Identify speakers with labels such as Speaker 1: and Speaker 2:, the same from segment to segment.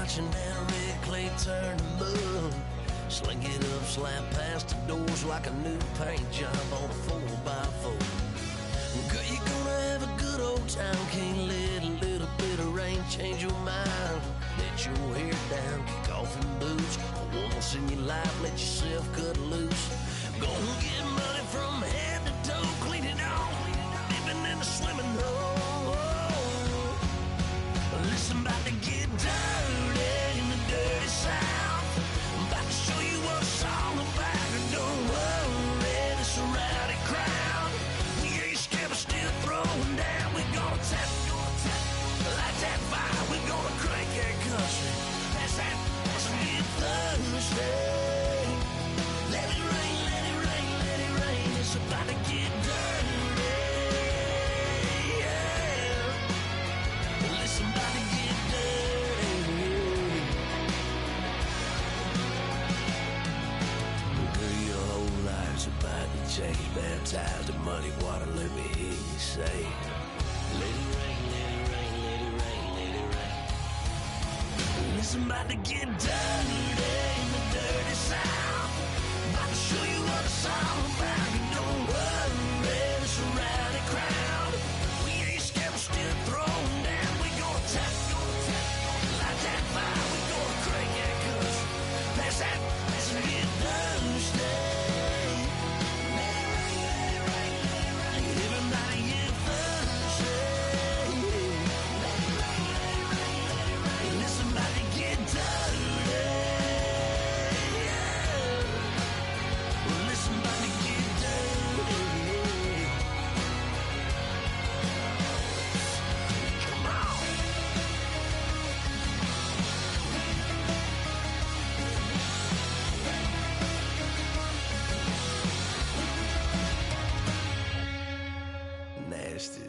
Speaker 1: watching anime clay turn to mud. Sling it up, slap past the doors like a new paint job on a 4x4. Girl, you're gonna have a good old time. Can't let a little bit of rain change your mind. Let your hair down, kick off in boots. Once in your life, let yourself cut loose. Gonna get money from head to toe, clean it off, living in a swimming hole. Listen, about to get dirty in the dirty South. I'm about to show you what it's all about. And don't worry, this a rowdy crowd. Yeah, you're scared but still throwing down. We're gonna tap, light that fire. We're gonna crank that country. That's that, let's get Thursday. Let it rain, let it rain, let it rain. It's about to get dirty. Yeah. Listen, about to get dirty. Girl, your whole life's about to change. Baptized in muddy water, let me hear you say, let it rain, let it rain, let it rain, let it rain. Listen, about to get dirty in the dirty South. About to show you what it's all about. And don't worry, it's a rowdy crowd. We ain't scared, we're still throwing down. We gonna tap, light that fire. We gonna crank that country. Pass that, let's get Thursday. Let it rain, let it rain, let it rain. Everybody get Thursday. Let it rain, let it rain, let it rain. Listen, about to get dirty. Yeah. Listen, about to get dirty. Come on. Nasty.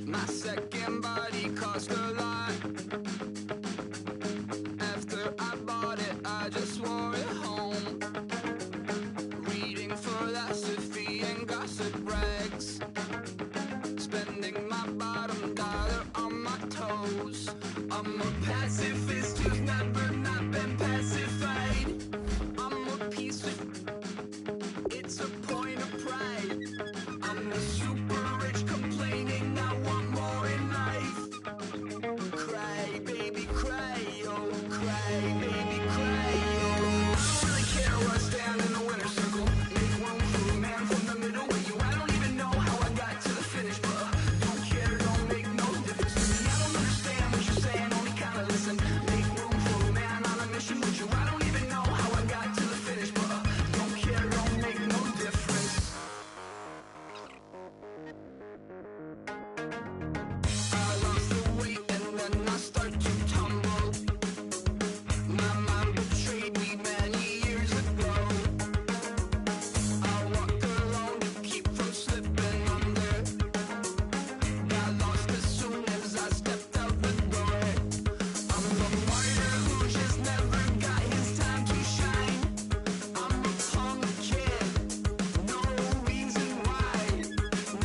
Speaker 2: My second body cost a lot. After I bought it, I just wore it home. Reading philosophy and gossip rags. Spending my bottom dollar on my toes. I'm a pacifist who's never not been pacified. I'm a piece of... It's a point of pride. I'm the super rich complaining I want more in life. Cry, baby, cry, oh, cry, baby, cry, oh. I don't really care where I stand in the winner's circle. Make room for a man from the middle with you. I don't even know how I got to the finish, but don't care, don't make no difference to me. I don't understand what you're saying, only kinda listen. Make room for a man on a mission with you. I don't even know how I got to the finish, but don't care, don't make no difference. I lost the weight and then I start to tumble. My mind betrayed me many years ago. I walk alone to keep from slipping under. Got lost as soon as I stepped out the door. I'm a martyr who just never got his time to shine. I'm a punk kid, no reason why.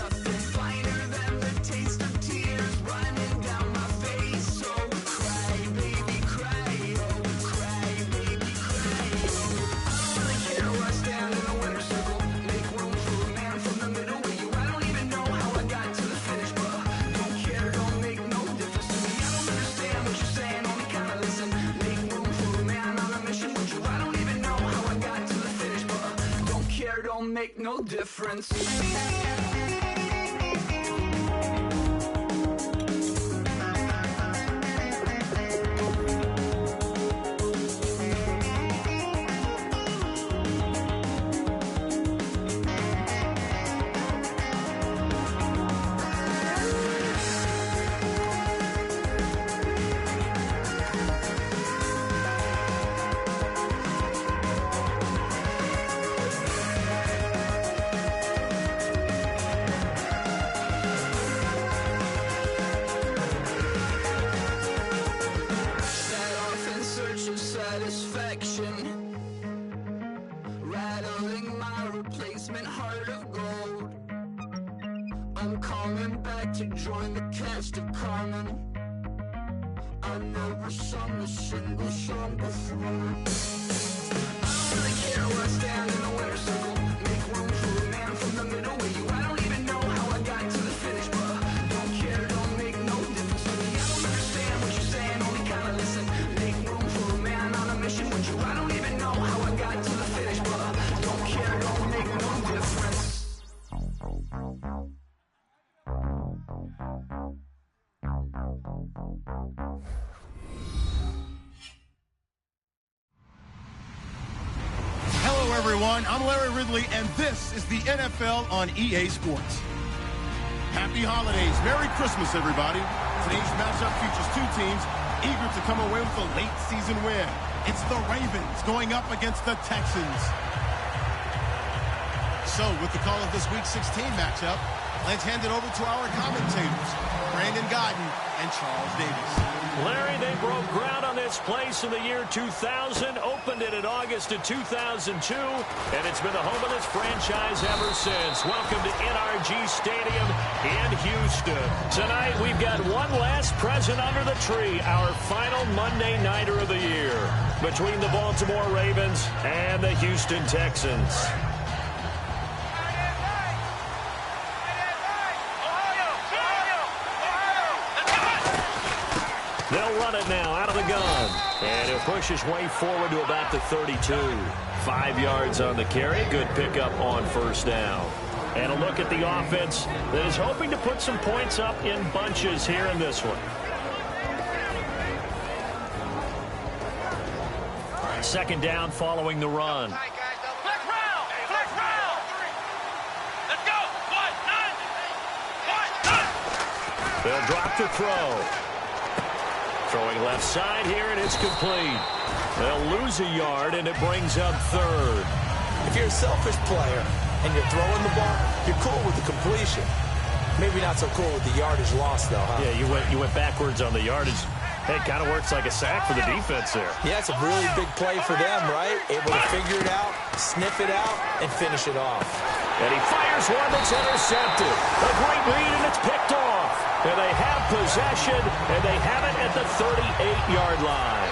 Speaker 2: Nothing finer than the taste of tears running down my face. So cry, baby, cry, oh, cry, baby, cry, oh. I don't really care where I stand in the winner's circle. Make room for a man from the middle with you. I don't even know how I got to the finish, but don't care, don't make no difference to me. I don't understand what you're saying, only kinda listen. Make room for a man on a mission with you. I don't even know how I got to the finish, but don't care, don't make no difference. sung a single song before. I don't really care where I stand in the winner's circle. Make room for a man from the middle with you. I don't even know how I got to the finish, but don't care, don't make no difference to me. I don't understand what you're saying, only kinda listen. Make room for a man on a mission with you. I don't even know how I got to the finish, but don't care, don't make no difference.
Speaker 3: Hello, everyone. I'm Larry Ridley, and this is the NFL on EA Sports. Happy holidays. Merry Christmas, everybody. Today's matchup features two teams eager to come away with a late season win. It's the Ravens going up against the Texans. So, with the call of this Week 16 matchup, let's hand it over to our commentators, Brandon Godden and Charles Davis.
Speaker 4: Larry, they broke ground on this place in the year 2000, opened it in August of 2002, and it's been the home of this franchise ever since. Welcome to NRG Stadium in Houston. Tonight, we've got one last present under the tree, our final Monday Nighter of the year, between the Baltimore Ravens and the Houston Texans. They'll run it now out of the gun. And he'll push his way forward to about the 32. 5 yards on the carry. Good pickup on first down. And a look at the offense that is hoping to put some points up in bunches here in this one. Second down following the run. They'll drop to throw. Throwing left side here, and it's complete. They'll lose a yard, and it brings up third.
Speaker 5: If you're a selfish player and you're throwing the ball, you're cool with the completion. Maybe not so cool with the yardage loss, though, huh?
Speaker 4: Yeah, you went backwards on the yardage. Hey, it kind of works like a sack for the defense there.
Speaker 5: Yeah, it's a really big play for them, right? Able to figure it out, sniff it out, and finish it off.
Speaker 4: And he fires one that's intercepted. A great read, and it's picked off. And they have possession, and they have it at the 38-yard line.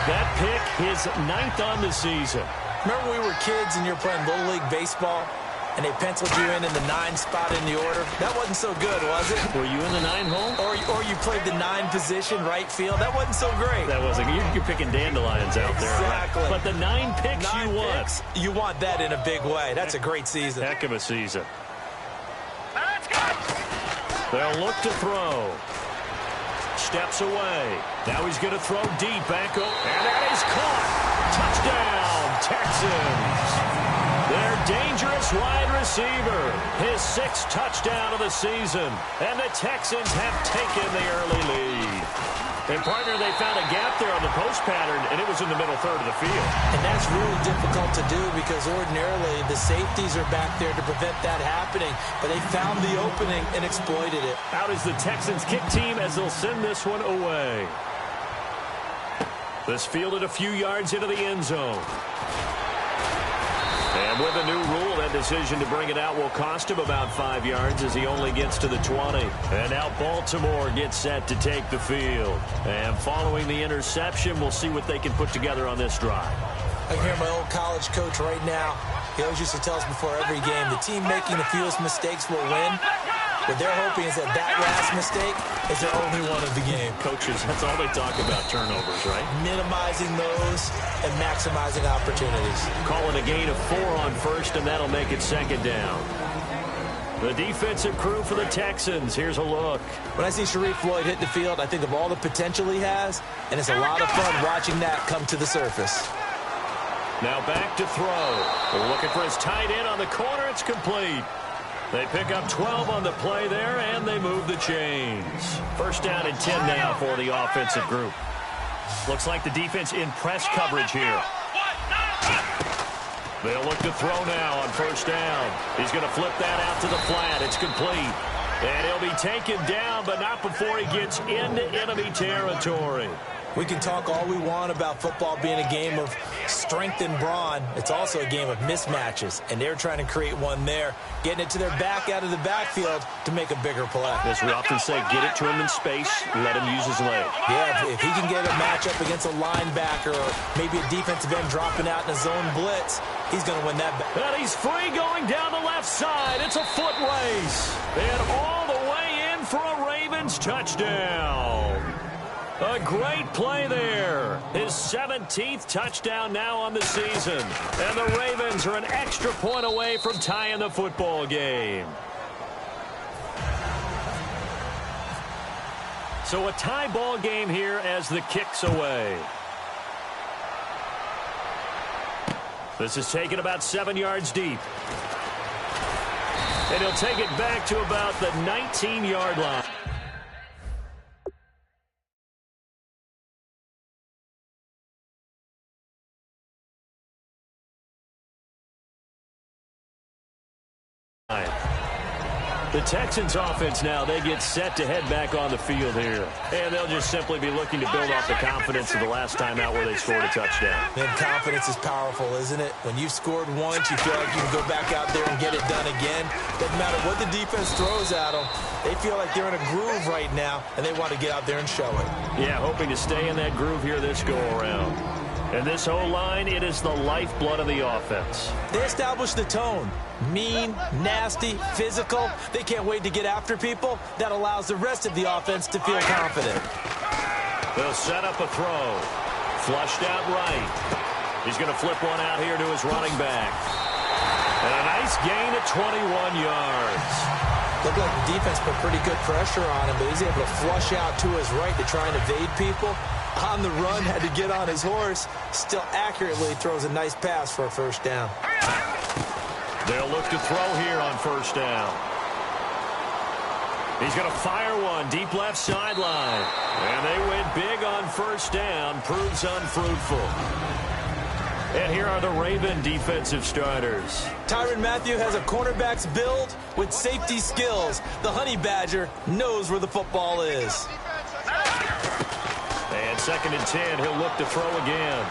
Speaker 4: That pick, his 9th on the season.
Speaker 5: Remember we were kids and you were playing Little League Baseball, and they penciled you in the 9 spot in the order? That wasn't so good, was it?
Speaker 4: Were you in the 9 hole?
Speaker 5: Or you played the 9 position, right field? That wasn't so great.
Speaker 4: That wasn't. You're picking dandelions out there.
Speaker 5: Exactly.
Speaker 4: Right? But the 9 picks
Speaker 5: you
Speaker 4: want.
Speaker 5: You want that in a big way. That's a great season.
Speaker 4: Heck of a season. They'll look to throw. Steps away. Now he's going to throw deep. Back up. And that is caught. Touchdown, Texans. Their dangerous wide receiver. His 6th touchdown of the season. And the Texans have taken the early lead. And, partner, they found a gap there on the post pattern, and it was in the middle third of the field.
Speaker 5: And that's really difficult to do because ordinarily the safeties are back there to prevent that happening. But they found the opening and exploited it.
Speaker 4: Out is the Texans kick team as they'll send this one away. This fielded a few yards into the end zone. And with a new rule, that decision to bring it out will cost him about 5 yards as he only gets to the 20. And now Baltimore gets set to take the field. And following the interception, we'll see what they can put together on this drive.
Speaker 5: I can hear my old college coach right now. He always used to tell us before every game, the team making the fewest mistakes will win. What they're hoping is that last mistake is their only one of the game.
Speaker 4: Coaches, that's all they talk about, turnovers, right?
Speaker 5: Minimizing those and maximizing opportunities.
Speaker 4: Call it a gain of 4 on first, and that'll make it second down. The defensive crew for the Texans. Here's a look.
Speaker 5: When I see Sharif Floyd hit the field, I think of all the potential he has, and it's a lot of fun watching that come to the surface.
Speaker 4: Now back to throw. Looking for his tight end on the corner. It's complete. They pick up 12 on the play there, and they move the chains. First down and 10 now for the offensive group. Looks like the defense in press coverage here. They'll look to throw now on first down. He's going to flip that out to the flat. It's complete. And he'll be taken down, but not before he gets into enemy territory.
Speaker 5: We can talk all we want about football being a game of strength and brawn. It's also a game of mismatches, and they're trying to create one there, getting it to their back out of the backfield to make a bigger play.
Speaker 4: As we often say, get it to him in space, let him use his leg.
Speaker 5: Yeah, if he can get a matchup against a linebacker or maybe a defensive end dropping out in a zone blitz, he's going to win that.
Speaker 4: And he's free going down the left side. It's a foot race. And all the way in for a Ravens touchdown. A great play there. His 17th touchdown now on the season. And the Ravens are an extra point away from tying the football game. So a tie ball game here as the kick's away. This is taken about 7 yards deep. And he'll take it back to about the 19-yard line. The Texans offense now, they get set to head back on the field here. And they'll just simply be looking to build off the confidence of the last time out where they scored a touchdown.
Speaker 5: And confidence is powerful, isn't it? When you've scored once, you feel like you can go back out there and get it done again. Doesn't matter what the defense throws at them. They feel like they're in a groove right now, and they want to get out there and show it.
Speaker 4: Yeah, hoping to stay in that groove here this go-around. And this O-line, it is the lifeblood of the offense.
Speaker 5: They establish the tone. Mean, nasty, physical. They can't wait to get after people. That allows the rest of the offense to feel confident.
Speaker 4: They'll set up a throw. Flushed out right. He's going to flip one out here to his running back. And a nice gain at 21 yards.
Speaker 5: Looked like the defense put pretty good pressure on him, but he's able to flush out to his right to try and evade people. On the run, had to get on his horse. Still accurately throws a nice pass for a first down.
Speaker 4: They'll look to throw here on first down. He's going to fire one deep left sideline. And they went big on first down. Proves unfruitful. And here are the Raven defensive starters.
Speaker 5: Tyrann Mathieu has a cornerback's build with safety skills. The Honey Badger knows where the football is.
Speaker 4: And 2nd and 10, he'll look to throw again.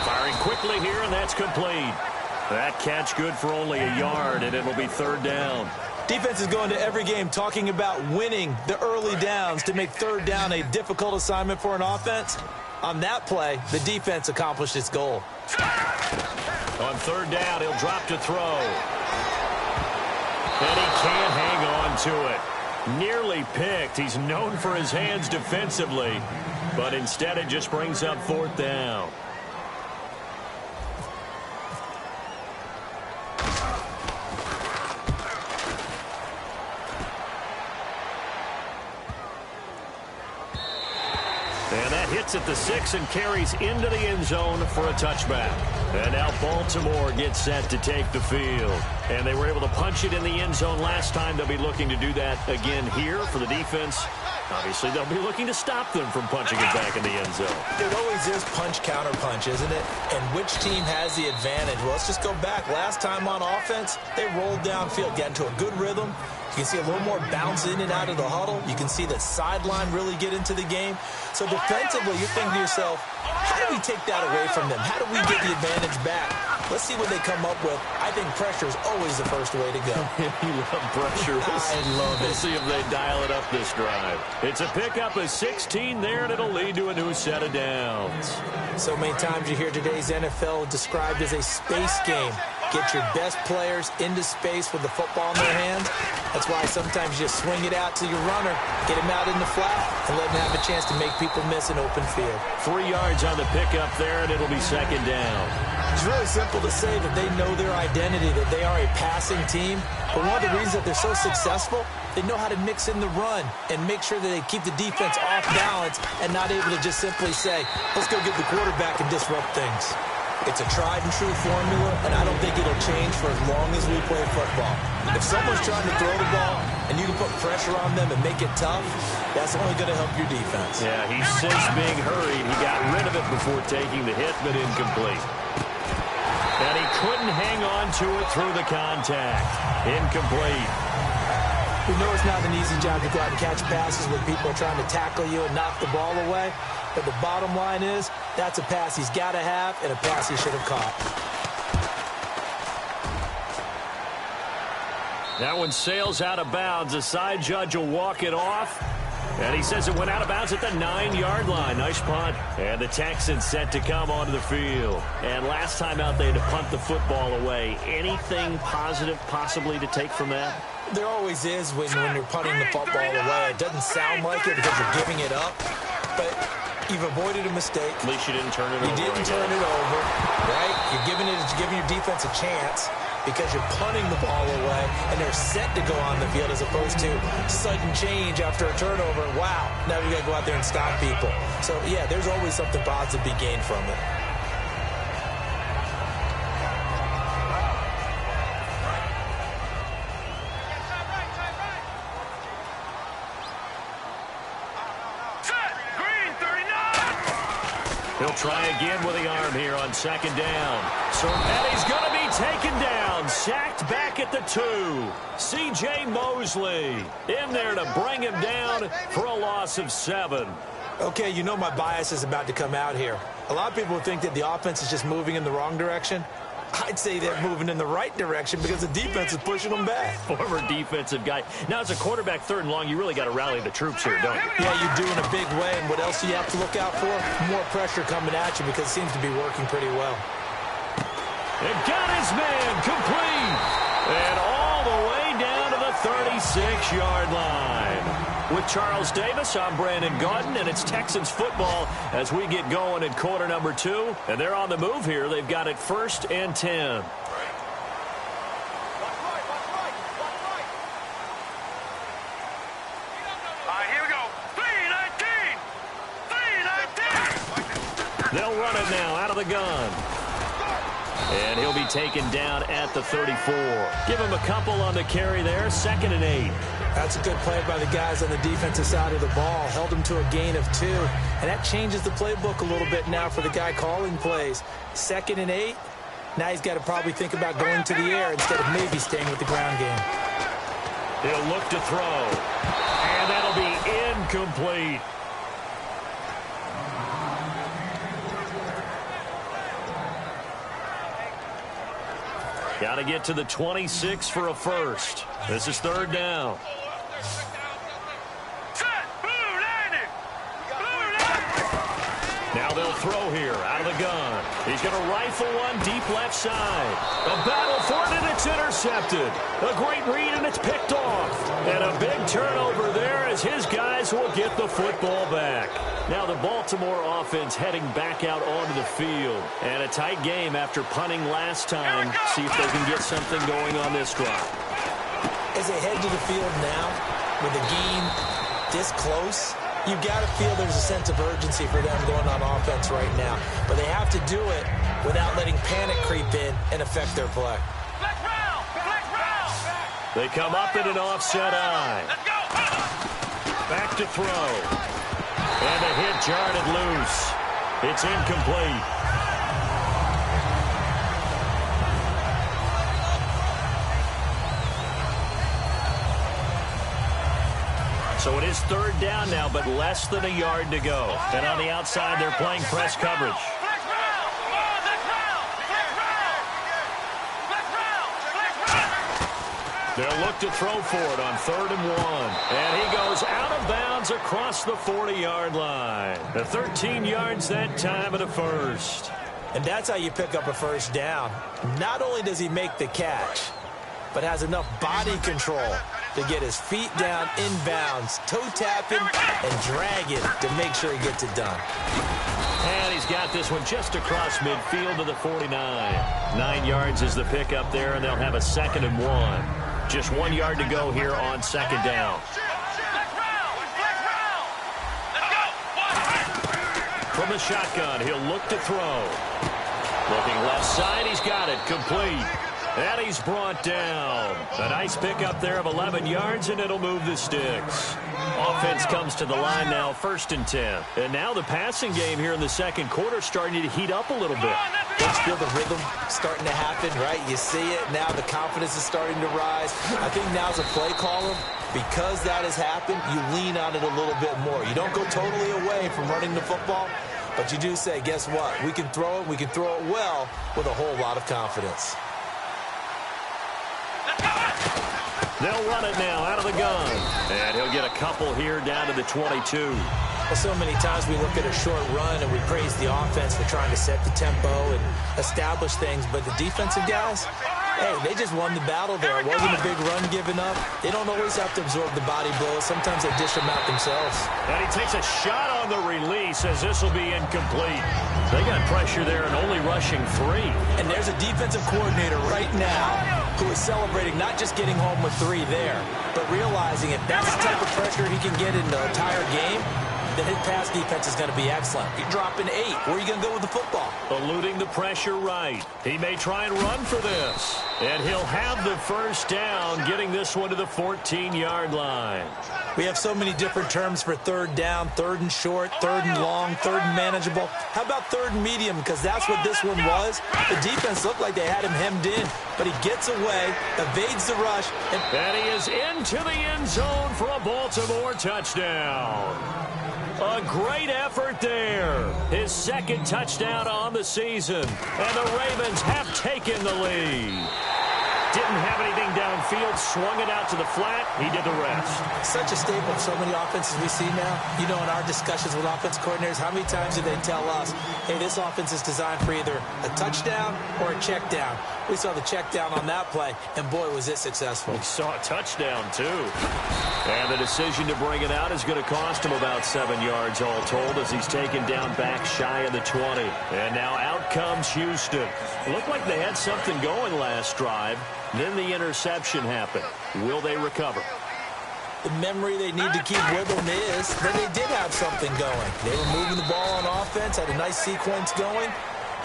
Speaker 4: Firing quickly here, and that's complete. That catch good for only a yard, and it'll be 3rd down.
Speaker 5: Defense is going to every game talking about winning the early downs to make 3rd down a difficult assignment for an offense. On that play, the defense accomplished its goal.
Speaker 4: On 3rd down, he'll drop to throw. And he can't hang on to it. Nearly picked. He's known for his hands defensively, but instead it just brings up 4th down. And that hits at the 6 and carries into the end zone for a touchback. And now Baltimore gets set to take the field. And they were able to punch it in the end zone last time. They'll be looking to do that again here for the defense. Obviously, they'll be looking to stop them from punching it back in the end zone.
Speaker 5: It always is punch-counter-punch, isn't it? And which team has the advantage? Well, let's just go back. Last time on offense, they rolled downfield, got into a good rhythm. You can see a little more bounce in and out of the huddle. You can see the sideline really get into the game. So defensively, you're thinking to yourself, how do we take that away from them? How do we get the advantage back? Let's see what they come up with. I think pressure is always the first way to go.
Speaker 4: You love pressure.
Speaker 5: I love it.
Speaker 4: We'll see if they dial it up this drive. It's a pickup of 16 there, and it'll lead to a new set of downs.
Speaker 5: So many times you hear today's NFL described as a space game. Get your best players into space with the football in their hands. That's why sometimes you just swing it out to your runner, get him out in the flat, and let him have a chance to make people miss an open field.
Speaker 4: 3 yards on the pickup there, and it'll be 2nd down.
Speaker 5: It's really simple to say that they know their identity, that they are a passing team. But one of the reasons that they're so successful, they know how to mix in the run and make sure that they keep the defense off balance and not able to just simply say, let's go get the quarterback and disrupt things. It's a tried-and-true formula, and I don't think it'll change for as long as we play football. If someone's trying to throw the ball and you can put pressure on them and make it tough, that's only going to help your defense.
Speaker 4: Yeah, he's since being hurried. He got rid of it before taking the hit, but incomplete. And he couldn't hang on to it through the contact. Incomplete.
Speaker 5: We know it's not an easy job to go out and catch passes when people are trying to tackle you and knock the ball away. But the bottom line is, that's a pass he's got to have and a pass he should have caught.
Speaker 4: That one sails out of bounds. The side judge will walk it off. And he says it went out of bounds at the 9-yard line. Nice punt. And the Texans set to come onto the field. And last time out, they had to punt the football away. Anything positive possibly to take from that?
Speaker 5: There always is when you're punting the football away. It doesn't sound like it because you're giving it up. But you've avoided a mistake.
Speaker 4: At least you didn't turn it over.
Speaker 5: You didn't turn it over, right? You're giving your defense a chance because you're punting the ball away, and they're set to go on the field as opposed to sudden change after a turnover. Wow, now we got to go out there and stop people. So, yeah, there's always something positive to be gained from it.
Speaker 4: He'll try again with the arm here on second down. And he's going to be taken down. Sacked back at the 2. C.J. Mosley in there to bring him down for a loss of 7.
Speaker 5: Okay, you know my bias is about to come out here. A lot of people think that the offense is just moving in the wrong direction. I'd say they're moving in the right direction because the defense is pushing them back.
Speaker 4: Former defensive guy. Now, as a quarterback, 3rd and long, you really got to rally the troops here, don't you?
Speaker 5: Yeah, you do in a big way. And what else do you have to look out for? More pressure coming at you because it seems to be working pretty well.
Speaker 4: And got his man complete. And all the way down to the 36-yard line. With Charles Davis, I'm Brandon Gaudin, and it's Texans football as we get going in quarter number 2. And they're on the move here. They've got it 1st and 10.
Speaker 2: Here we go. 3-19. 3-19.
Speaker 4: They'll run it now out of the gun. And he'll be taken down at the 34. Give him a couple on the carry there. 2nd and 8.
Speaker 5: That's a good play by the guys on the defensive side of the ball. Held him to a gain of 2. And that changes the playbook a little bit now for the guy calling plays. 2nd and 8. Now he's got to probably think about going to the air instead of maybe staying with the ground game.
Speaker 4: He'll look to throw. And that'll be incomplete. Got to get to the 26 for a first. This is 3rd down. Now they'll throw here out of the gun. He's going to rifle one deep left side. A battle for it, and it's intercepted. A great read, and it's picked off. And a big turnover there as his guys will get the football back. Now the Baltimore offense heading back out onto the field. And a tight game after punting last time. See if they can get something going on this drive.
Speaker 5: As they head to the field now, with the game this close, you've got to feel there's a sense of urgency for them going on offense right now. But they have to do it without letting panic creep in and affect their play.
Speaker 4: They come up in an offset eye. Back to throw. And a hit jarred it loose. It's incomplete. So it is 3rd down now, but less than a yard to go. And on the outside, they're playing press coverage. They'll look to throw for it on 3rd and 1. And he goes out of bounds across the 40-yard line. The 13 yards that time of the first.
Speaker 5: And that's how you pick up a first down. Not only does he make the catch, but has enough body control to get his feet down inbounds, toe tapping and dragging to make sure he gets it done.
Speaker 4: And he's got this one just across midfield to the 49. 9 yards is the pickup there, and they'll have a 2nd and 1. Just 1 yard to go here on 2nd down. From the shotgun, he'll look to throw. Looking left side, he's got it, complete. And he's brought down. A nice pickup there of 11 yards, and it'll move the sticks. Offense comes to the line now, 1st and 10. And now the passing game here in the second quarter starting to heat up a little bit.
Speaker 5: Don't you feel the rhythm starting to happen, right? You see it. Now the confidence is starting to rise. I think now's a play caller. Because that has happened, you lean on it a little bit more. You don't go totally away from running the football, but you do say, guess what? We can throw it. We can throw it well with a whole lot of confidence.
Speaker 4: They'll run it now out of the gun. And he'll get a couple here down to the 22.
Speaker 5: Well, so many times we look at a short run and we praise the offense for trying to set the tempo and establish things. But the defensive guys, hey, they just won the battle there. It wasn't a big run given up. They don't always have to absorb the body blows. Sometimes they dish them out themselves.
Speaker 4: And he takes a shot on the release as this will be incomplete. They got pressure there and only rushing 3.
Speaker 5: And there's a defensive coordinator right now who is celebrating not just getting home with 3 there, but realizing if that's the type of pressure he can get in the entire game, then his pass defense is going to be excellent. You're dropping 8. Where are you going to go with the football?
Speaker 4: Eluding the pressure right. He may try and run for this. And he'll have the first down, getting this one to the 14-yard line.
Speaker 5: We have so many different terms for 3rd down, 3rd and short, 3rd and long, 3rd and manageable. How about 3rd and medium? Because that's what this one was. The defense looked like they had him hemmed in, but he gets away, evades the rush.
Speaker 4: And he is into the end zone for a Baltimore touchdown. A great effort there. His 2nd touchdown on the season. And the Ravens have taken the lead. Didn't have anything downfield, swung it out to the flat. He did the rest.
Speaker 5: Such a staple of so many offenses we see now. You know, in our discussions with offense coordinators, how many times do they tell us, hey, this offense is designed for either a touchdown or a check down. We saw the check down on that play, and boy, was it successful.
Speaker 4: We saw a touchdown, too. And the decision to bring it out is going to cost him about 7 yards all told as he's taken down back shy of the 20. And now out comes Houston. It looked like they had something going last drive. Then the interception happened. Will they recover?
Speaker 5: The memory they need to keep with them is that they did have something going. They were moving the ball on offense, had a nice sequence going.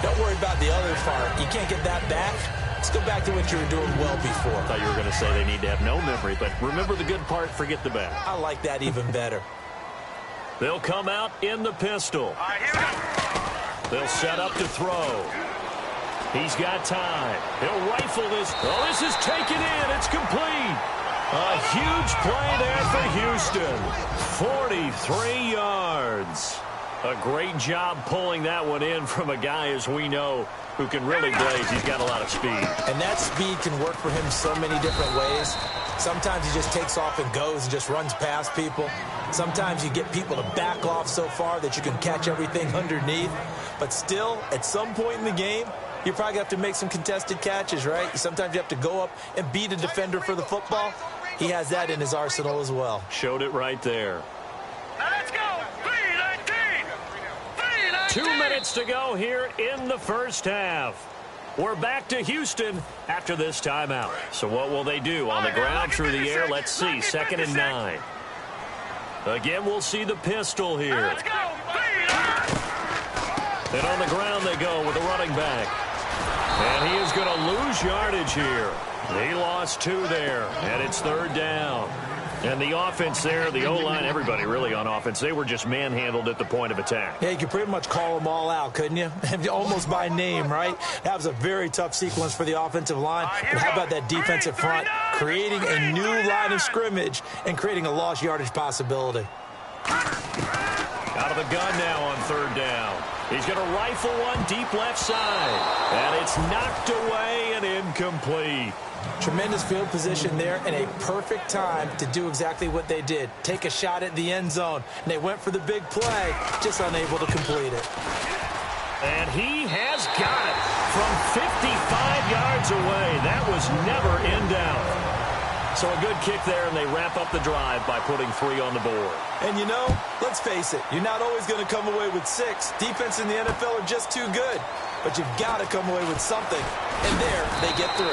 Speaker 5: Don't worry about the other part. You can't get that back. Let's go back to what you were doing well before.
Speaker 4: I thought you were going to say they need to have no memory, but remember the good part, forget the bad.
Speaker 5: I like that even better.
Speaker 4: They'll come out in the pistol. They'll set up to throw. He's got time. He'll rifle this. Oh, this is taken in. It's complete. A huge play there for Houston. 43 yards. A great job pulling that one in from a guy, as we know, who can really blaze. He's got a lot of speed.
Speaker 5: And that speed can work for him so many different ways. Sometimes he just takes off and goes and just runs past people. Sometimes you get people to back off so far that you can catch everything underneath. But still, at some point in the game, you probably have to make some contested catches, right? Sometimes you have to go up and beat a defender for the football. He has that in his arsenal as well.
Speaker 4: Showed it right there.
Speaker 2: Let's go!
Speaker 4: 2 minutes to go here in the first half. We're back to Houston after this timeout. So what will they do? On the ground, through the air? Let's see. 2nd and 9. Again, we'll see the pistol here.
Speaker 2: Let's go!
Speaker 4: And on the ground they go with the running back. And he is going to lose yardage here. He lost 2 there, and it's 3rd down. And the offense there, the O-line, everybody really on offense, they were just manhandled at the point of attack.
Speaker 5: Yeah, you could pretty much call them all out, couldn't you? Almost by name, right? That was a very tough sequence for the offensive line. But how about that defensive front creating a new line of scrimmage and creating a lost yardage possibility?
Speaker 4: Out of the gun now on 3rd down. He's going to rifle one deep left side. And it's knocked away and incomplete.
Speaker 5: Tremendous field position there and a perfect time to do exactly what they did. Take a shot at the end zone. And they went for the big play, just unable to complete it.
Speaker 4: And he has got it from 55 yards away. That was never in doubt. So a good kick there, and they wrap up the drive by putting 3 on the board.
Speaker 5: And you know, let's face it, you're not always going to come away with 6. Defense in the NFL are just too good. But you've got to come away with something. And there, they get 3.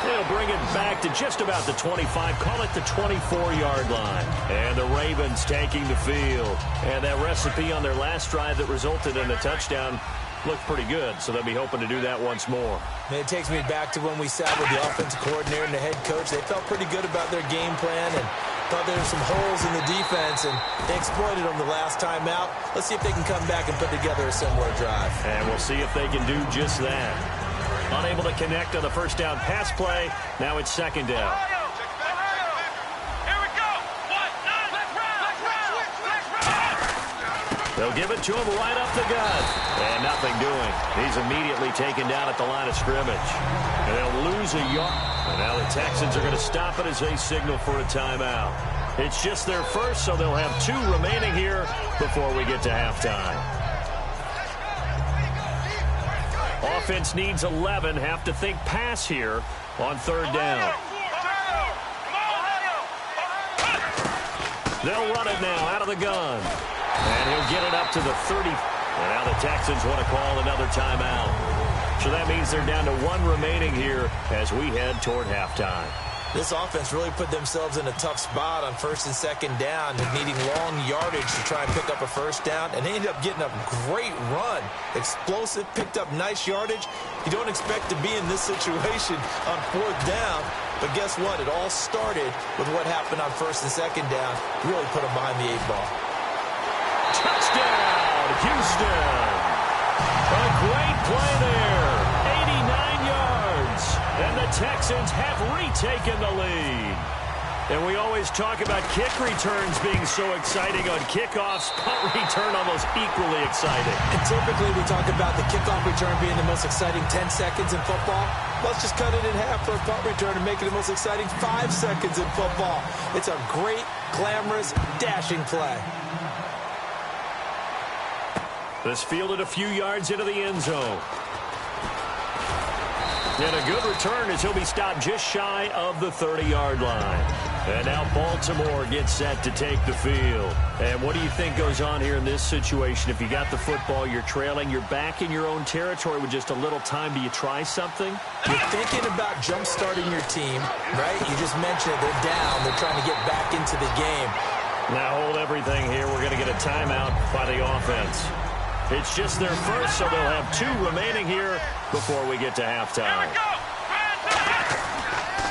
Speaker 4: They'll bring it back to just about the 25, call it the 24-yard line. And the Ravens taking the field. And that recipe on their last drive that resulted in a touchdown looked pretty good, so they'll be hoping to do that once more.
Speaker 5: And it takes me back to when we sat with the offensive coordinator and the head coach. They felt pretty good about their game plan, and Thought there were some holes in the defense, and they exploited them the last time out. Let's see if they can come back and put together a similar drive.
Speaker 4: And we'll see if they can do just that. Unable to connect on the first down pass play. Now it's second down. They'll give it to him right up the gut. And nothing doing. He's immediately taken down at the line of scrimmage. And they'll lose a yard. And now the Texans are going to stop it as they signal for a timeout. It's just their first, so they'll have 2 remaining here before we get to halftime. Offense needs 11. Have to think pass here on third down. They'll run it now out of the gun. And he'll get it up to the 30. And now the Texans want to call another timeout. So that means they're down to 1 remaining here as we head toward halftime.
Speaker 5: This offense really put themselves in a tough spot on first and second down, needing long yardage to try and pick up a first down, and they ended up getting a great run. Explosive, picked up nice yardage. You don't expect to be in this situation on fourth down, but guess what? It all started with what happened on first and second down. Really put them behind the 8-ball.
Speaker 4: Touchdown, Houston. A great play there. 89 yards. And the Texans have retaken the lead. And we always talk about kick returns being so exciting on kickoffs. Punt return almost equally exciting.
Speaker 5: And typically we talk about the kickoff return being the most exciting 10 seconds in football. Let's just cut it in half for a punt return and make it the most exciting 5 seconds in football. It's a great, glamorous, dashing play.
Speaker 4: This fielded a few yards into the end zone. And a good return as he'll be stopped just shy of the 30-yard line. And now Baltimore gets set to take the field. And what do you think goes on here in this situation? If you got the football, you're trailing, you're back in your own territory with just a little time. Do you try something?
Speaker 5: You're thinking about jump-starting your team, right? You just mentioned it. They're down. They're trying to get back into the game.
Speaker 4: Now hold everything here. We're going to get a timeout by the offense. It's just their first, so they'll have 2 remaining here before we get to halftime.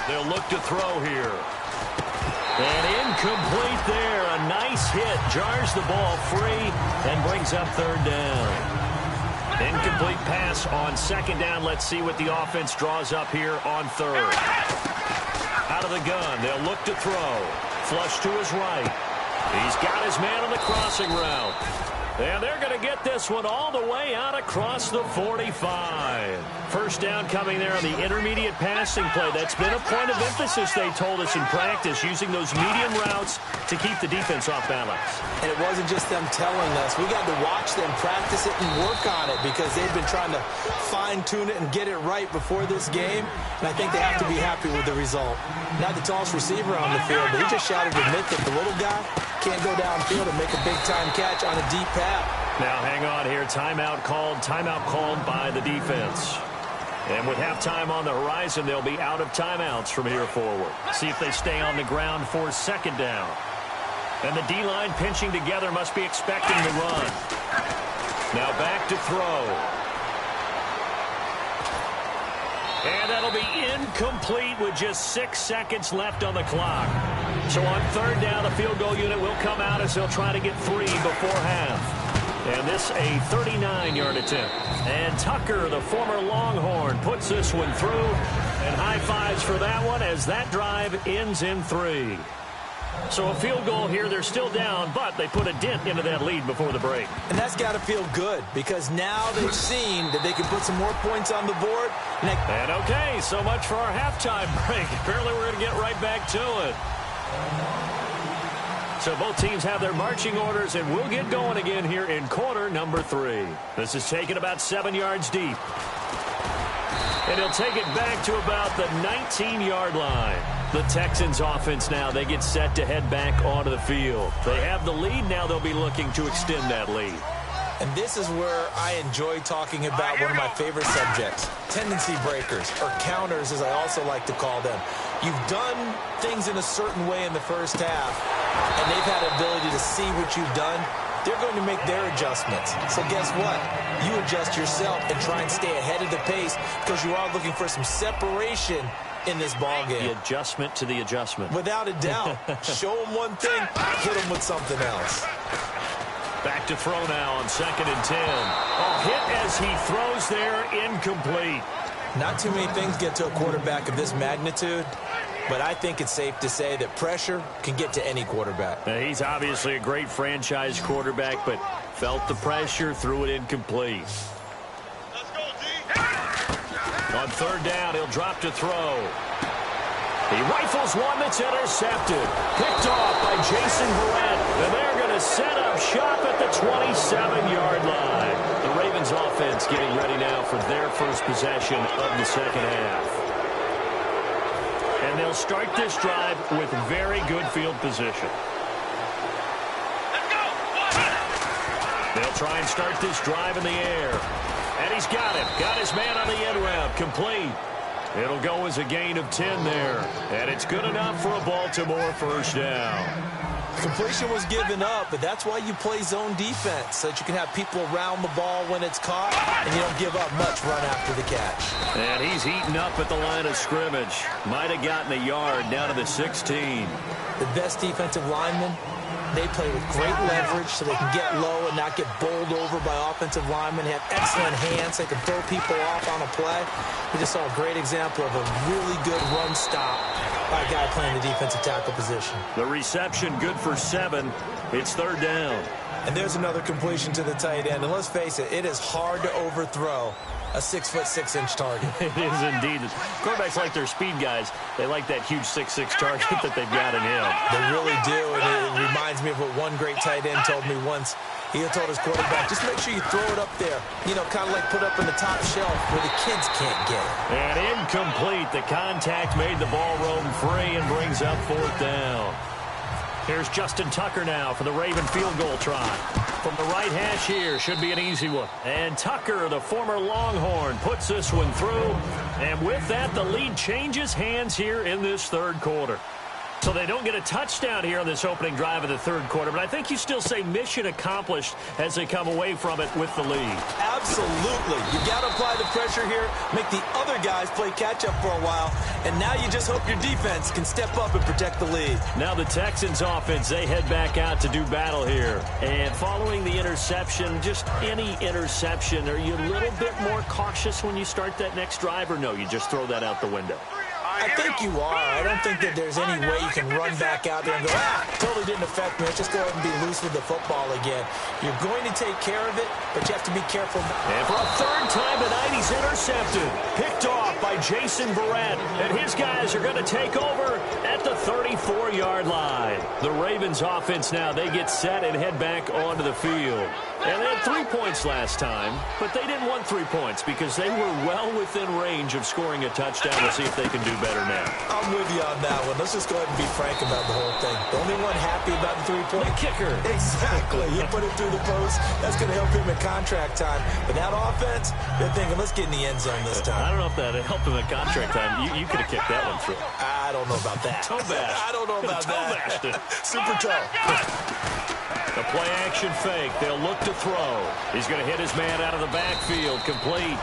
Speaker 4: They'll look to throw here. And incomplete there. A nice hit. Jars the ball free and brings up third down. Incomplete pass on second down. Let's see what the offense draws up here on third. Out of the gun. They'll look to throw. Flush to his right. He's got his man on the crossing route. And they're going to get this one all the way out across the 45. First down coming there on the intermediate passing play. That's been a point of emphasis, they told us in practice, using those medium routes to keep the defense off balance.
Speaker 5: And it wasn't just them telling us. We got to watch them practice it and work on it because they've been trying to fine-tune it and get it right before this game. And I think they have to be happy with the result. Not the tallest receiver on the field, but he just shouted to admit that the little guy can't go downfield and make a big-time catch on a deep pass.
Speaker 4: Now, hang on here. Timeout called by the defense. And with halftime on the horizon, they'll be out of timeouts from here forward. See if they stay on the ground for second down. And the D-line pinching together must be expecting the run. Now back to throw. And that'll be incomplete with just 6 seconds left on the clock. So on third down, the field goal unit will come out as they'll try to get 3 before half. And this a 39-yard attempt. And Tucker, the former Longhorn, puts this one through. And high fives for that one as that drive ends in 3. So a field goal here. They're still down, but they put a dent into that lead before the break.
Speaker 5: And that's got to feel good because now they've seen that they can put some more points on the board.
Speaker 4: And okay, so much for our halftime break. Apparently we're going to get right back to it. So both teams have their marching orders, and we'll get going again here in quarter number 3. This is taken about 7 yards deep. And he'll take it back to about the 19-yard line. The Texans offense now, they get set to head back onto the field. They have the lead. Now they'll be looking to extend that lead.
Speaker 5: And this is where I enjoy talking about one of my favorite subjects, tendency breakers, or counters as I also like to call them. You've done things in a certain way in the first half, and they've had the ability to see what you've done. They're going to make their adjustments. So guess what? You adjust yourself and try and stay ahead of the pace because you are looking for some separation in this ball game.
Speaker 4: The adjustment to the adjustment.
Speaker 5: Without a doubt. Show them one thing, hit them with something else.
Speaker 4: Back to throw now on 2nd and 10. A hit as he throws there, incomplete.
Speaker 5: Not too many things get to a quarterback of this magnitude, but I think it's safe to say that pressure can get to any quarterback.
Speaker 4: Now, he's obviously a great franchise quarterback, but felt the pressure, threw it incomplete. On 3rd down, he'll drop to throw. He rifles one that's intercepted. Picked off by Jason Verrett. And they're going to set up shop at the 27-yard line. The Ravens offense getting ready now for their first possession of the second half. And they'll start this drive with very good field position. They'll try and start this drive in the air. And he's got him. Got his man on the end route. Complete. It'll go as a gain of 10 there. And it's good enough for a Baltimore first down.
Speaker 5: Completion was given up, but that's why you play zone defense, so that you can have people around the ball when it's caught, and you don't give up much run after the catch.
Speaker 4: And he's eaten up at the line of scrimmage. Might have gotten a yard down to the 16.
Speaker 5: The best defensive linemen, they play with great leverage so they can get low and not get bowled over by offensive linemen. They have excellent hands. They can throw people off on a play. We just saw a great example of a really good run stop by a guy playing the defensive tackle position.
Speaker 4: The reception good for 7. It's 3rd down.
Speaker 5: And there's another completion to the tight end. And let's face it, it is hard to overthrow a 6'6" target.
Speaker 4: It is indeed. Quarterbacks like their speed guys. They like that huge 6'6" target that they've got in him.
Speaker 5: They really do, and it reminds me of what one great tight end told me once. He had told his quarterback, just make sure you throw it up there, you know, kind of like put up in the top shelf where the kids can't get it.
Speaker 4: And incomplete. The contact made the ball roam free and brings up 4th down. Here's Justin Tucker now for the Raven field goal try. From the right hash here, should be an easy one. And Tucker, the former Longhorn, puts this one through. And with that, the lead changes hands here in this 3rd quarter. So they don't get a touchdown here on this opening drive of the 3rd quarter, but I think you still say mission accomplished as they come away from it with the lead.
Speaker 5: Absolutely. You got to apply the pressure here, make the other guys play catch-up for a while, and now you just hope your defense can step up and protect the lead.
Speaker 4: Now the Texans offense, they head back out to do battle here. And following the interception, just any interception, are you a little bit more cautious when you start that next drive, or no, you just throw that out the window?
Speaker 5: I think you are. I don't think that there's any way you can run back out there and go, totally didn't affect me. Let's just go ahead and be loose with the football again. You're going to take care of it, but you have to be careful.
Speaker 4: And for a 3rd time tonight, he's intercepted. Picked off by Jason Verrett. And his guys are going to take over at the 34-yard line. The Ravens offense now, they get set and head back onto the field. And they had 3 points last time, but they didn't want 3 points because they were well within range of scoring a touchdown. We'll see if they can do better now.
Speaker 5: I'm with you on that one. Let's just go ahead and be frank about the whole thing. The only one happy about the 3-point
Speaker 4: kicker.
Speaker 5: Exactly. He put it through the post. That's going to help him at contract time. But that offense, they're thinking, let's get in the end zone this time.
Speaker 4: I don't know if that helped him at contract time. You could have kicked that one through.
Speaker 5: I don't know about that.
Speaker 4: Toe bash.
Speaker 5: I don't know about that. Super toe.
Speaker 4: The play-action fake. They'll look to throw. He's going to hit his man out of the backfield. Complete.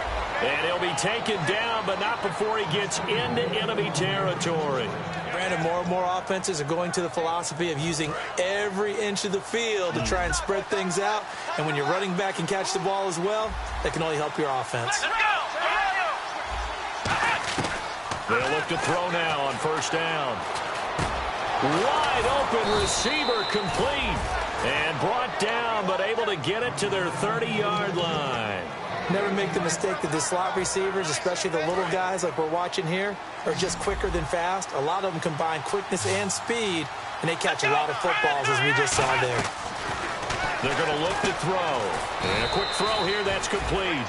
Speaker 4: And he'll be taken down, but not before he gets into enemy territory.
Speaker 5: Brandon, more and more offenses are going to the philosophy of using every inch of the field to try and spread things out. And when you're running back and catch the ball as well, that can only help your offense.
Speaker 4: They'll look to throw now on 1st down. Wide open receiver, complete. And brought down, but able to get it to their 30-yard line.
Speaker 5: Never make the mistake that the slot receivers, especially the little guys like we're watching here, are just quicker than fast. A lot of them combine quickness and speed, and they catch a lot of footballs, as we just saw there.
Speaker 4: They're going to look to throw. And a quick throw here, that's complete.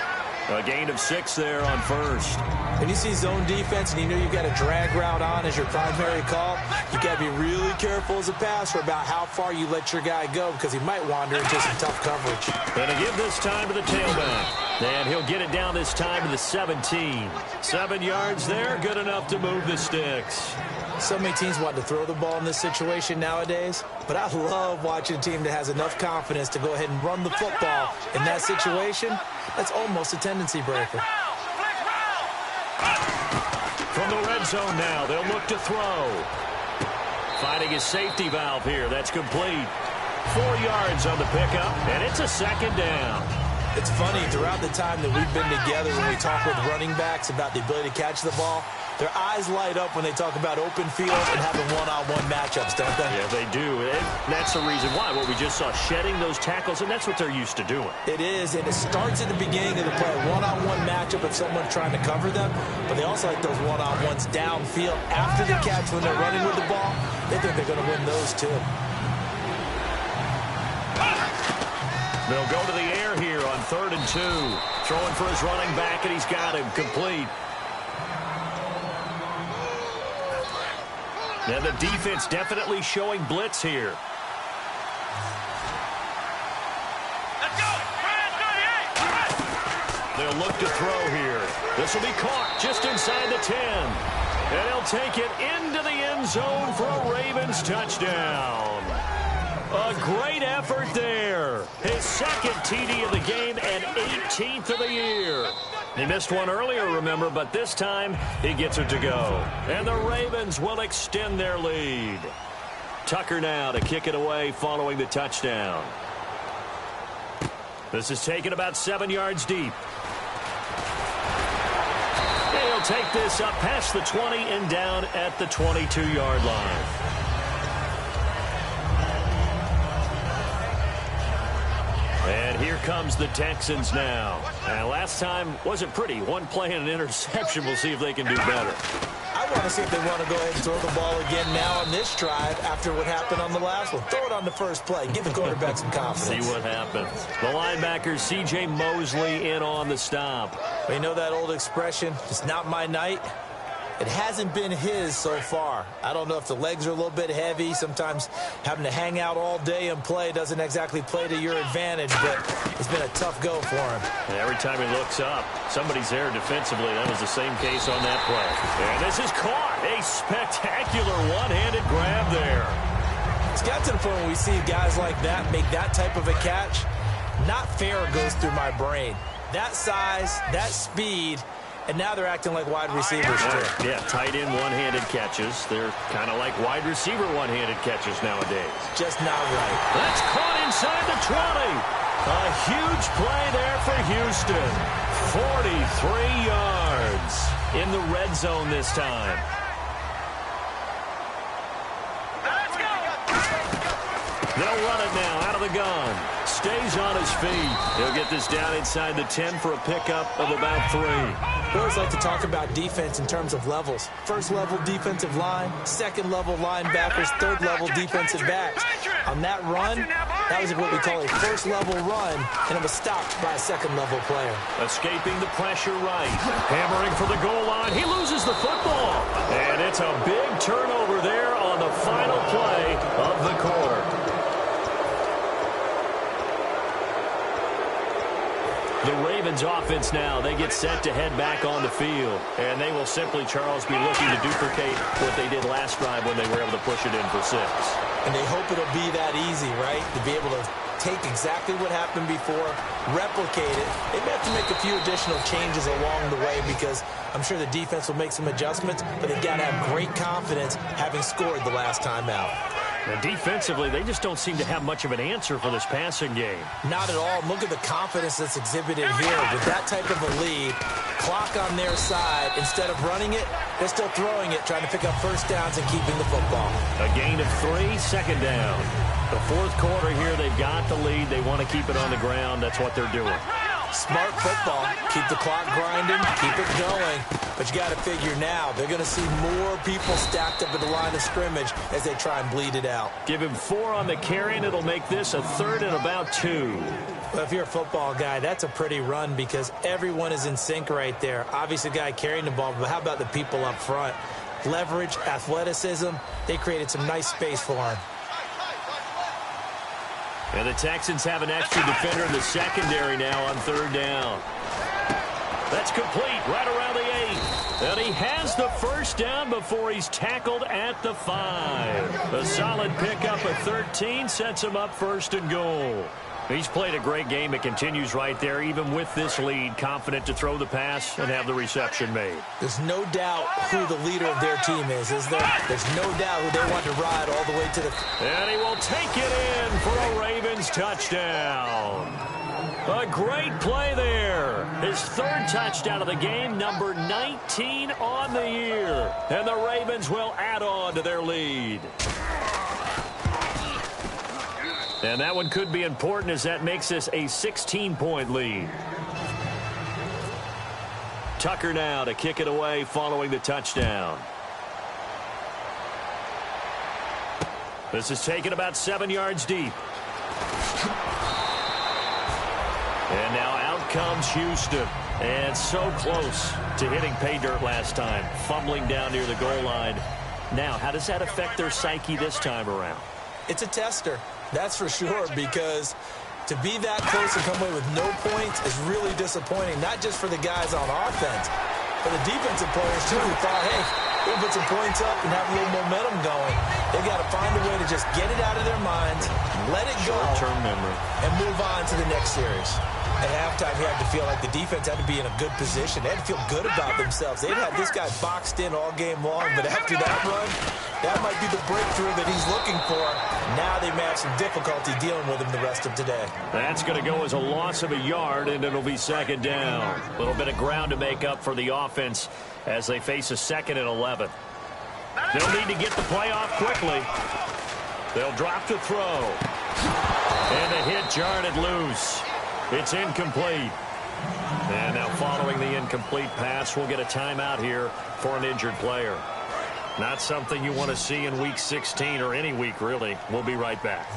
Speaker 4: A gain of 6 there on 1st.
Speaker 5: When you see zone defense and you know you've got a drag route on as your primary call, you got to be really careful as a passer about how far you let your guy go because he might wander into some tough coverage.
Speaker 4: Going to give this time to the tailback. And he'll get it down this time to the 17. 7 yards there, good enough to move the sticks.
Speaker 5: So many teams want to throw the ball in this situation nowadays, but I love watching a team that has enough confidence to go ahead and run the football in that situation. That's almost a tendency breaker.
Speaker 4: From From the red zone now, they'll look to throw. Finding his safety valve here. That's complete. 4 yards on the pickup, and it's a second down.
Speaker 5: It's funny, throughout the time that we've been together, when we talk with running backs about the ability to catch the ball, their eyes light up when they talk about open field and having one-on-one matchups, don't they?
Speaker 4: Yeah, they do. And that's the reason why. What we just saw, shedding those tackles, and that's what they're used to doing.
Speaker 5: It is, and it starts at the beginning of the play. One-on-one matchup if someone's trying to cover them, but they also like those one-on-ones downfield after the catch when they're running with the ball. They think they're going to win those, too.
Speaker 4: They'll go to the air here on 3rd and 2. Throwing for his running back, and he's got him complete. Now the defense definitely showing blitz here. They'll look to throw here. This will be caught just inside the 10. And he'll take it into the end zone for a Ravens touchdown. A great effort there. His second TD of the game and 18th of the year. He missed one earlier, remember, but this time he gets it to go. And the Ravens will extend their lead. Tucker now to kick it away following the touchdown. This is taken about 7 yards deep. He'll take this up past the 20 and down at the 22-yard line. And here comes the Texans now. And last time wasn't pretty. One play and an interception. We'll see if they can do better.
Speaker 5: I want to see if they want to go ahead and throw the ball again now on this drive after what happened on the last one. Throw it on the first play. Give the quarterback some confidence.
Speaker 4: See what happens. The linebacker, C.J. Mosley, in on the stop.
Speaker 5: You know that old expression, it's not my night? It hasn't been his so far. I don't know if the legs are a little bit heavy. Sometimes having to hang out all day and play doesn't exactly play to your advantage, but it's been a tough go for him.
Speaker 4: And every time he looks up, somebody's there defensively. That was the same case on that play. And this is caught. A spectacular one-handed grab there.
Speaker 5: It's got to the point where we see guys like that make that type of a catch. Not fair goes through my brain. That size, that speed, and now they're acting like wide receivers, too.
Speaker 4: Yeah, tight end one-handed catches. They're kind of like wide receiver one-handed catches nowadays.
Speaker 5: Just not right.
Speaker 4: That's caught inside the 20. A huge play there for Houston. 43 yards in the red zone this time. They'll run it now out of the gun. Stays on his feet. He'll get this down inside the 10 for a pickup of about 3.
Speaker 5: We always like to talk about defense in terms of levels. First level defensive line, second level linebackers, third level defensive backs. On that run, that was what we call a first level run, and it was stopped by a second level player.
Speaker 4: Escaping the pressure right. Hammering for the goal line. He loses the football. And it's a big turnover there on the final play of the quarter. The Ravens offense now, they get set to head back on the field. And they will simply, Charles, be looking to duplicate what they did last drive when they were able to push it in for 6.
Speaker 5: And they hope it'll be that easy, right? To be able to take exactly what happened before, replicate it. They may have to make a few additional changes along the way because I'm sure the defense will make some adjustments, but they've got to have great confidence having scored the last time out.
Speaker 4: Now, defensively, they just don't seem to have much of an answer for this passing game.
Speaker 5: Not at all. Look at the confidence that's exhibited here. With that type of a lead, clock on their side, instead of running it, they're still throwing it, trying to pick up first downs and keeping the football.
Speaker 4: A gain of 3, second down. The fourth quarter here, they've got the lead. They want to keep it on the ground. That's what they're doing.
Speaker 5: Smart football. Keep the clock grinding, keep it going. But you got to figure now, they're going to see more people stacked up at the line of scrimmage as they try and bleed it out.
Speaker 4: Give him 4 on the carry, and it'll make this a 3rd and about 2.
Speaker 5: Well, if you're a football guy, that's a pretty run because everyone is in sync right there. Obviously, the guy carrying the ball, but how about the people up front? Leverage, athleticism, they created some nice space for him.
Speaker 4: And the Texans have an extra defender in the secondary now on 3rd down. That's complete right around the 8. And he has the first down before he's tackled at the 5. A solid pickup of 13 sets him up 1st and goal. He's played a great game. It continues right there, even with this lead, confident to throw the pass and have the reception made.
Speaker 5: There's no doubt who the leader of their team is there? There's no doubt who they want to ride all the way to the...
Speaker 4: And he will take it in for a Ravens touchdown. A great play there. His third touchdown of the game, number 19 on the year. And the Ravens will add on to their lead. And that one could be important as that makes this a 16-point lead. Tucker now to kick it away following the touchdown. This is taken about 7 yards deep. And now out comes Houston. And so close to hitting pay dirt last time. Fumbling down near the goal line. Now, how does that affect their psyche this time around?
Speaker 5: It's a tester. That's for sure, because to be that close and come away with no points is really disappointing, not just for the guys on offense, but the defensive players, too, who thought, hey, we'll put some points up and have a little momentum going. They've got to find a way to just get it out of their minds, let it go,
Speaker 4: short-term memory,
Speaker 5: and move on to the next series. At halftime, you had to feel like the defense had to be in a good position. They had to feel good about themselves. They'd had this guy boxed in all game long, but after that run, that might be the breakthrough that he's looking for. Now they may have some difficulty dealing with him the rest of today.
Speaker 4: That's going to go as a loss of a yard, and it'll be second down. A little bit of ground to make up for the offense as they face a 2nd and 11. They'll need to get the play off quickly. They'll drop to throw. And the hit jarred it loose. It's incomplete. And now following the incomplete pass, we'll get a timeout here for an injured player. Not something you want to see in Week 16 or any week, really. We'll be right back.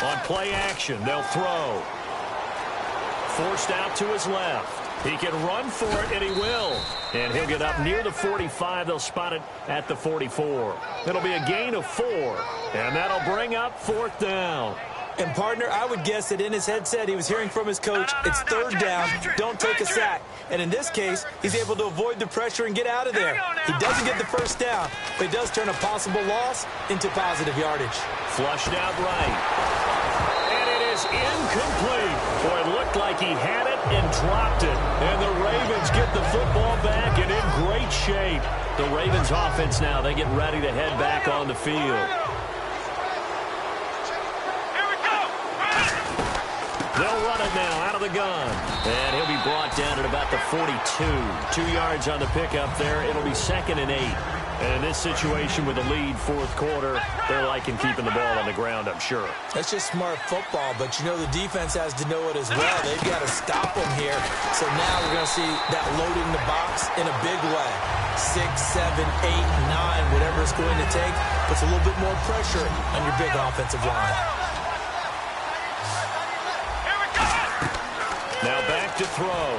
Speaker 4: On play action, they'll throw. Forced out to his left. He can run for it, and he will. And he'll get up near the 45. They'll spot it at the 44. It'll be a gain of 4. And that'll bring up 4th down.
Speaker 5: And, partner, I would guess that in his headset he was hearing from his coach, it's 3rd down, don't take a sack. And in this case, he's able to avoid the pressure and get out of there. He doesn't get the 1st down, but he does turn a possible loss into positive yardage.
Speaker 4: Flushed out right. And it is incomplete. Boy, it looked like he had it and dropped it. And the Ravens get the football back and in great shape. The Ravens offense now, they get ready to head back on the field. They'll run it now out of the gun. And he'll be brought down at about the 42. 2 yards on the pickup there. It'll be 2nd and 8. And in this situation with a lead 4th quarter, they're liking keeping the ball on the ground, I'm sure.
Speaker 5: That's just smart football, but you know the defense has to know it as well. They've got to stop them here. So now we're going to see that loading the box in a big way. 6, 7, 8, 9, whatever it's going to take, puts a little bit more pressure on your big offensive line.
Speaker 4: Now back to throw.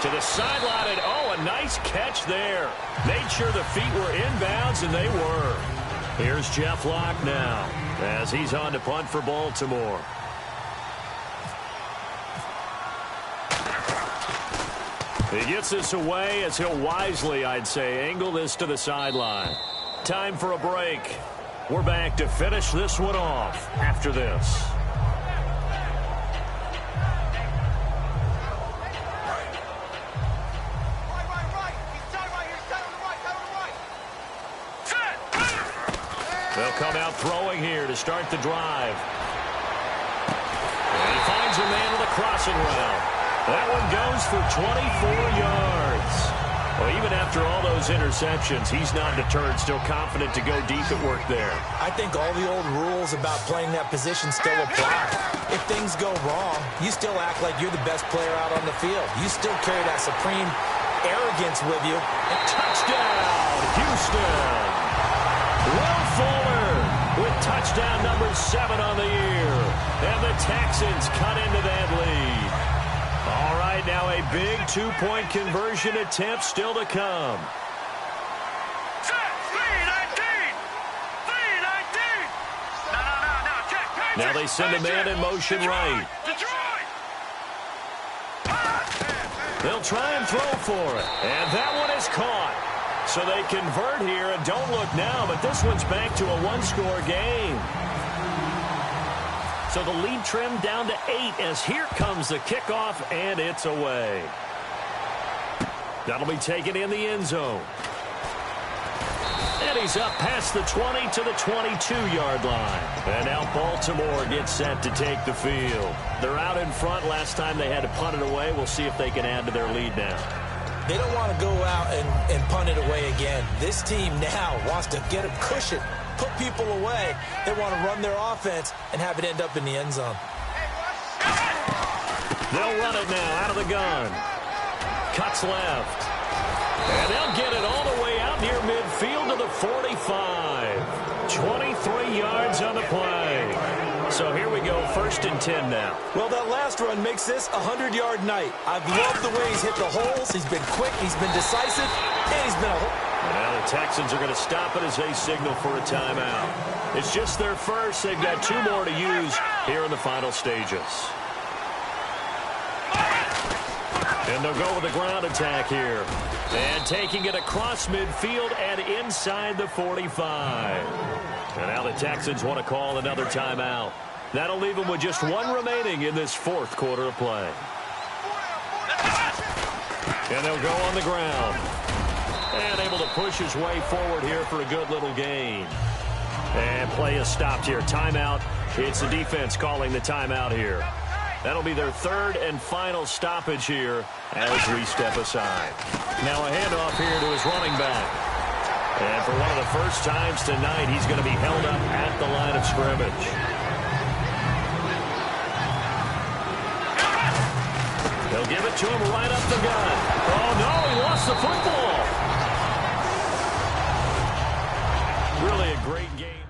Speaker 4: To the sideline, and oh, a nice catch there. Made sure the feet were inbounds, and they were. Here's Jeff Locke now as he's on to punt for Baltimore. He gets this away as he'll wisely, I'd say, angle this to the sideline. Time for a break. We're back to finish this one off after this. They'll come out throwing here to start the drive. And he finds a man with a crossing route. That one goes for 24 yards. Well, even after all those interceptions, he's not deterred, still confident to go deep at work there.
Speaker 5: I think all the old rules about playing that position still apply. If things go wrong, you still act like you're the best player out on the field. You still carry that supreme arrogance with you.
Speaker 4: And touchdown, Houston. Will Fuller with touchdown number 7 on the year. And the Texans cut into that lead. All right, now a big 2-point conversion attempt still to come. Now they send a man in motion right. They'll try and throw for it. And that one is caught. So they convert here, and don't look now, but this one's back to a one-score game. So the lead trimmed down to 8 as here comes the kickoff, and it's away. That'll be taken in the end zone. And he's up past the 20 to the 22-yard line. And now Baltimore gets set to take the field. They're out in front. Last time they had to punt it away. We'll see if they can add to their lead now.
Speaker 5: They don't want to go out and punt it away again. This team now wants to get a cushion, put people away. They want to run their offense and have it end up in the end zone.
Speaker 4: They'll run it now out of the gun. Cuts left. And they'll get it all the way out near midfield to the 45. 23 yards on the play. So here we go, 1st and 10 now.
Speaker 5: Well, that last run makes this a 100-yard night. I've loved the way he's hit the holes. He's been quick, he's been decisive, and he's been
Speaker 4: And now the Texans are going to stop it as they signal for a timeout. It's just their first. They've got 2 more to use here in the final stages. And they'll go with a ground attack here. And taking it across midfield and inside the 45. And now the Texans want to call another timeout. That'll leave them with just 1 remaining in this 4th quarter of play. And they'll go on the ground. And able to push his way forward here for a good little gain. And play is stopped here. Timeout. It's the defense calling the timeout here. That'll be their 3rd and final stoppage here as we step aside. Now a handoff here to his running back. And for one of the first times tonight, he's going to be held up at the line of scrimmage. They'll give it to him right up the gun. Oh, no, he lost the football. Really a great game.